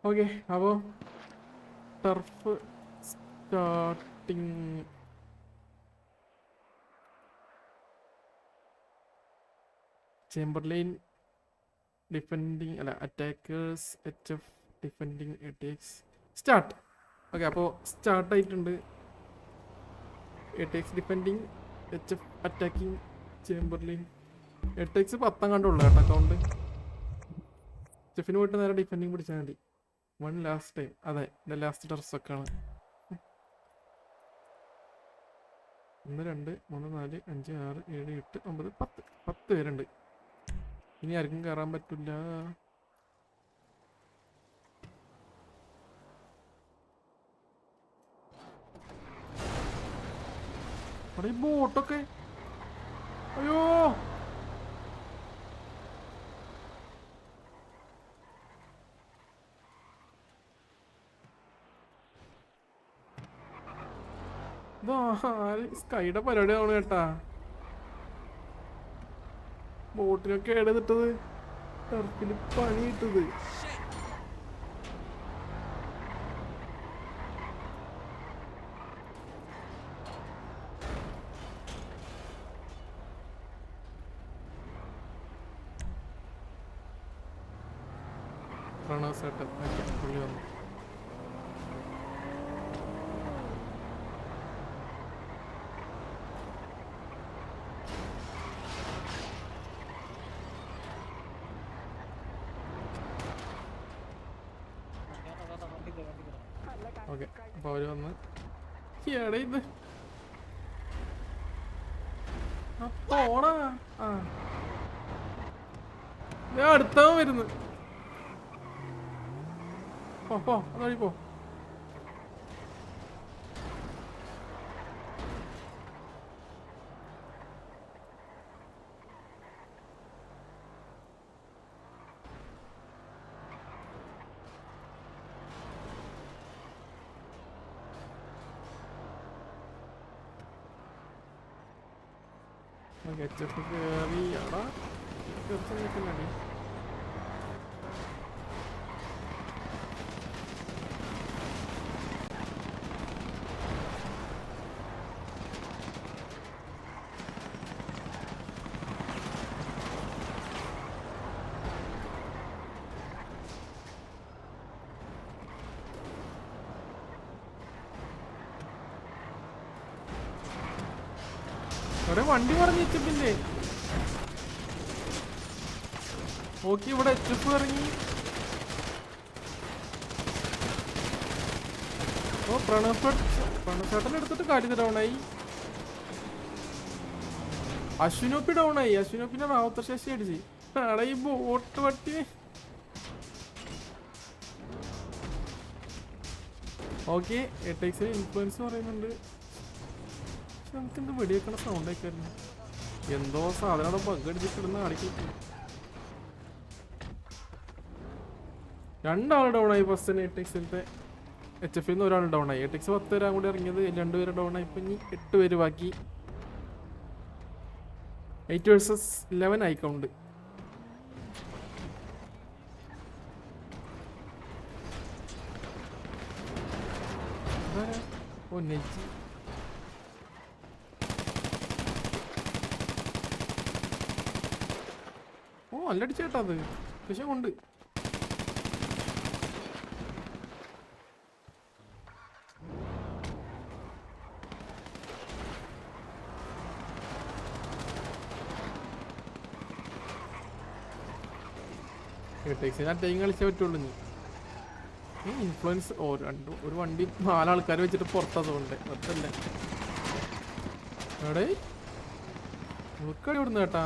Okay, അപ്പോൾ turf starting. Chamberlain defending അല്ല, attackers HF defending ATX start. Okay, അപ്പോൾ സ്റ്റാർട്ടായിട്ടുണ്ട്. ATX defending, HF attacking, Chamberlain. ATX 10 കണ്ടുള്ളൂ കേട്ടോ account. HFന് പോയിട്ട് നേരെ ഡിഫെൻഡിങ് പിടിച്ചാൽ മതി. One last time. അതെ, എൻ്റെ ലാസ്റ്റ് ടർസൊക്കെയാണ്. 1 2 3 4 5 6 7 8 9 10 പേരുണ്ട്. ഇനി ആർക്കും കയറാൻ പറ്റില്ല. അവിടെ ഈ ബോട്ടൊക്കെ, അയ്യോ സ്കൈയുടെ പരിപാടി ആവണ കേട്ടാ. ബോട്ടിനൊക്കെ എടുത്തിട്ടത് ടർഫിൽ പണി കിട്ടത്. പ്രണവസേട്ടൻ പുള്ളി വന്നു. ഓക്കെ, അപ്പൊ അവര് വന്ന് എടേ ഇത് പോണാ. ആ, അടുത്തവൻ വരുന്നു. പോ അതുവഴി പോ. HF കയറി ആടാ കുറച്ച് നിൽക്കുന്നടി. ഇവിടെ വണ്ടി പറഞ്ഞു വെച്ചിട്ടില്ലേ? ഓക്കെ, ഇവിടെ HF ഇറങ്ങി. ഓ, പ്രണവ്ചേട്ടൻ എടുത്തിട്ട് കാര്യം ഡൗണായി. അശ്വിനോപ്പി ഡൗണായി. അശ്വിനോപ്പിനെ റാവത്തർ ശശി അടിച്ച്. ആടെ ഈ ബോട്ട് പട്ടി. ഓക്കെ, ATXന് ഇൻഫ്ലുവൻസ് പറയുന്നുണ്ട്. നമുക്കെന്ത് വെടിവെക്കണ സൗണ്ട് ആയിക്കായിരുന്നു. എന്തോ സാധനം ബഗ് അടിച്ചിട്ടിടുന്ന കാണിക്കും. 2 ആൾ ഡൗൺ ആയി. ഫസ്റ്റ് തന്നെ ATXിലത്തെ HFൽ നിന്ന് ഒരാൾ ഡൗൺ ആയി. ATX 10 പേരാൻ കൂടി ഇറങ്ങിയത്, 2 പേര് ഡൗൺ ആയി. ഇപ്പം ഇനി 8 പേര് ബാക്കി. 8 vs 11 ആയി കൗണ്ട്. ഓ, നെജി. ഓ, നല്ല അടിച്ചേട്ടാ അത്. പക്ഷെ കൊണ്ട് ATXന് അറ്റാക്കിങ് കളിച്ചേ പറ്റുള്ളൂ. നീ ഇൻഫ്ലുവൻസ് ഒരു വണ്ടി 4 ആൾക്കാർ വെച്ചിട്ട് പുറത്തതുകൊണ്ട് അതല്ല എടേ നോക്കടി ഇവിടുന്ന് കേട്ടാ.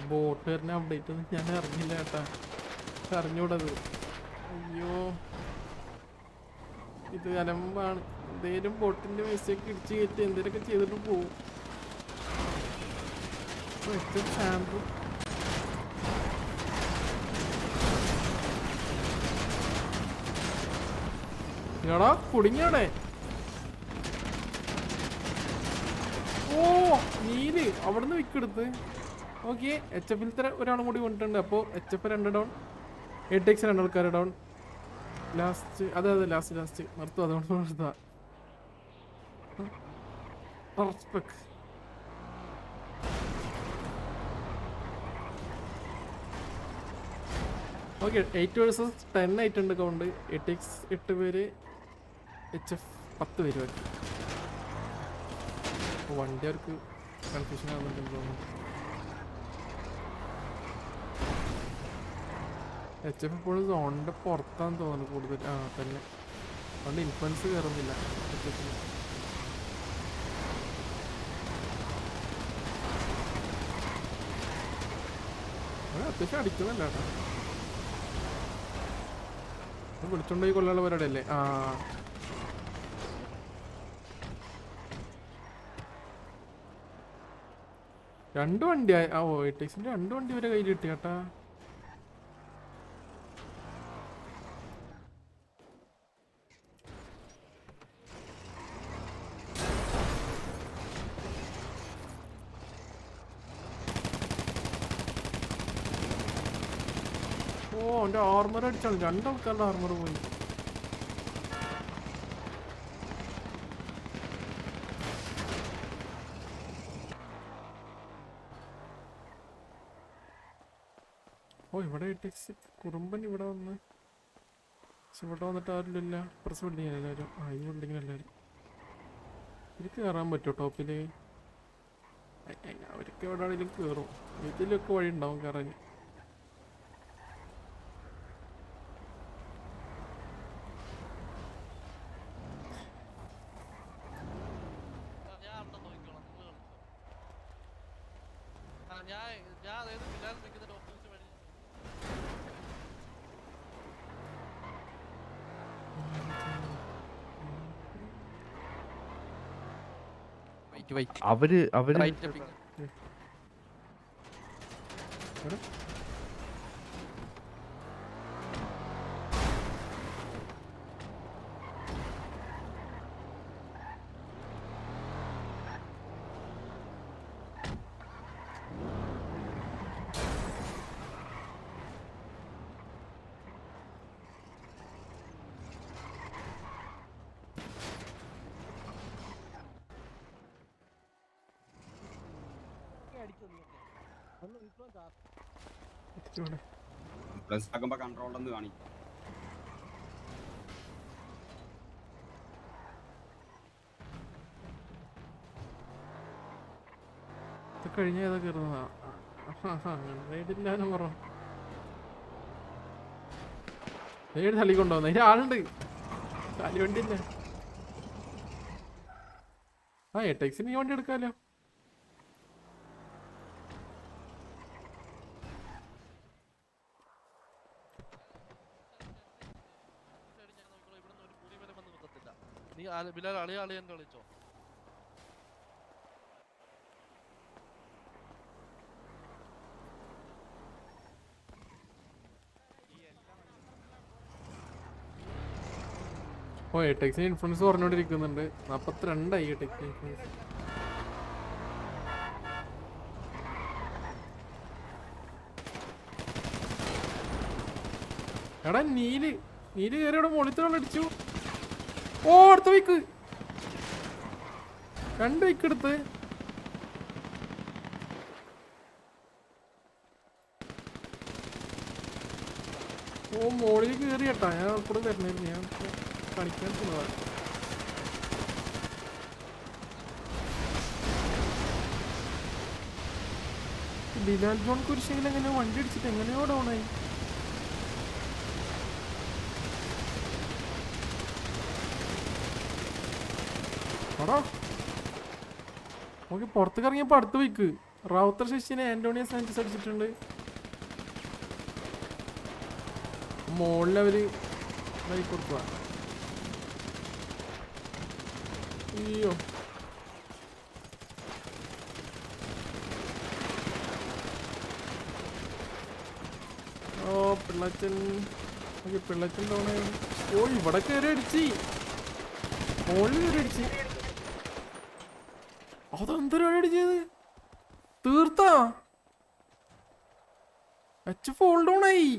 ബോട്ടുകാരനെ അപ്ഡേറ്റ് ഒന്നും ഞാൻ അറിഞ്ഞില്ല കേട്ടാ. അറിഞ്ഞൂടത്. അയ്യോ, ഇത് അലമ്പാണ്. എന്തേലും ബോട്ടിന്റെ മിസ്റ്റേക്ക് ഇടിച്ച് കയറ്റി എന്തേലൊക്കെ ചെയ്തിട്ട് പോവും. ഷാമ്പു എടാ കുടുങ്ങിയോടെ. ഓ നീല് അവിടുന്ന് വിക്കെടുത്ത്. ഓക്കെ HF ഒരാളും കൂടി കൊണ്ടിട്ടുണ്ട്. അപ്പോൾ HF 2 ഡൗൺ, ATX 2 ആൾക്കാർ ഡൗൺ. ലാസ്റ്റ് അതെ ലാസ്റ്റ് നിർത്തും. അതുകൊണ്ട് നിർത്താ. ഓക്കെ 8 vs 10 ആയിട്ടുണ്ട് കൗണ്ട്. ATX 8 പേര്, HF 10 പേര് ബാക്കി. അപ്പോൾ വണ്ടി അവർക്ക് കൺഫ്യൂഷൻ ആവുന്നുണ്ടെന്ന് തോന്നുന്നു. HF ഇപ്പോഴും സോണിൻ്റെ പുറത്താന്ന് തോന്നുന്നു കൂടുതൽ. തന്നെ അതുകൊണ്ട് ഇൻഫ്ലുവൻസ് കയറുന്നില്ല HF-ന്. അത്യാവശ്യം അടിക്കുന്നില്ല കേട്ടോ. വിളിച്ചോണ്ടായി കൊല്ലാനുള്ള പരിപാടി അല്ലേ? രണ്ട് വണ്ടി. ATX-ന്റെ 2 വണ്ടി വരെ കയ്യിൽ കിട്ടി കേട്ടാ. അവൻ്റെ ആർമർ അടിച്ചാണ്. 2 ആൾക്കാരുടെ ആർമർ പോയി. ഇവിടെ ATX കുറുമ്പൻ ഇവിടെ വന്ന്. പക്ഷെ ഇവിടെ വന്നിട്ട് ആരില്ല. പ്രസ് ബിൽഡിങ് എല്ലാവരും. ഈ ബിൽഡിങ്ങിൽ എല്ലാവരും. എനിക്ക് കയറാൻ പറ്റുമോ ടോപ്പില്? അവർക്ക് എവിടെ ആണെങ്കിലും കയറും. ഇതിലൊക്കെ വഴി ഉണ്ടാവും കയറാൻ. അവര് പ്ലസ് ആക്കുമ്പോ കൺട്രോൾ കാണിക്കും. കഴിഞ്ഞ ഏതാ കയറുന്നതാ? റൈഡില്ലാനും പറ. റൈഡ് തള്ളിക്കൊണ്ടുവന്ന അതിന് ആളുണ്ട്. കാലി വണ്ടി ഇല്ല. ATX-ന് ഈ വണ്ടി എടുക്കാമല്ലോ. ബിലാൽ അളിയ അളിയൻ കളിച്ചോ? ATX-ന് ഇൻഫ്ലുവൻസ് പറഞ്ഞോണ്ടിരിക്കുന്നുണ്ട്. 42 ATX influence. എടാ നീല് കയറി ഇവിടെ മോളിത്തോളം അടിച്ചു. അടുത്ത വൈക്ക് 2 വൈക്ക് എടുത്ത്. മോളിൽ കയറി കേട്ടാ. ഞാൻ കൂടെ തരണായിരുന്നു. ഞാൻ കളിക്കാൻ പോന്നതാ. ബിലാൽ ജോൺ കുരിശെങ്കിലും എങ്ങനെയോ വണ്ടി അടിച്ചിട്ട് എങ്ങനെയോ ഡൗണായി. ഓക്കെ പുറത്തേക്ക് ഇറങ്ങിയപ്പോൾ അടുത്ത് വയ്ക്ക്. റൗത്തർ ശശിനെ ആന്റോണിയോ സാഞ്ചസ് അടിച്ചിട്ടുണ്ട്. മോളിലവര് വൈ കൊടുക്കുക. അയ്യോ പിള്ളച്ചൻ ഓക്കെ പിള്ളച്ചൻ ഡൗൺ. ഓ ഇവിടെ കയറി അടിച്ച്, മോളിൽ കയറി അടിച്ച്. അതെന്തൊരാണ് അടിച്ചത്? തീർത്താ അച്ഛ ഫോൾ ഡൗൺ ആയി.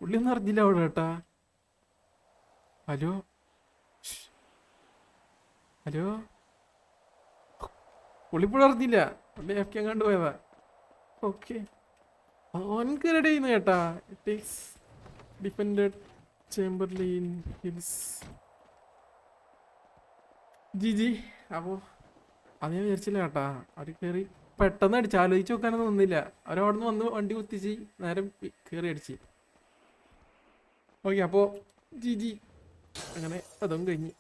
പുള്ളിയൊന്നും അറിഞ്ഞില്ല അവിടെ കേട്ടാ. ഹലോ ഹലോ, പുള്ളിപ്പോഴും അറിഞ്ഞില്ല, പുള്ളി എഫ് കെ കണ്ടു പോയതാ. ഓക്കെ അവൻക്ക് റെഡി ചെയ്യുന്നു കേട്ടാ. It takes defended Chamberlain Hills ജി. അപ്പോൾ അത് ഞാൻ വിചാരിച്ചില്ല കേട്ടാ. അവർ കയറി പെട്ടെന്ന് അടിച്ച്, ആലോചിച്ച് നോക്കാനൊന്നും നിന്നില്ല. അവരവിടെ നിന്ന് വന്ന് വണ്ടി കുത്തിച്ച് നേരെ കയറി അടിച്ച്. ഓക്കെ അപ്പോൾ ജി അങ്ങനെ അതും കഴിഞ്ഞ്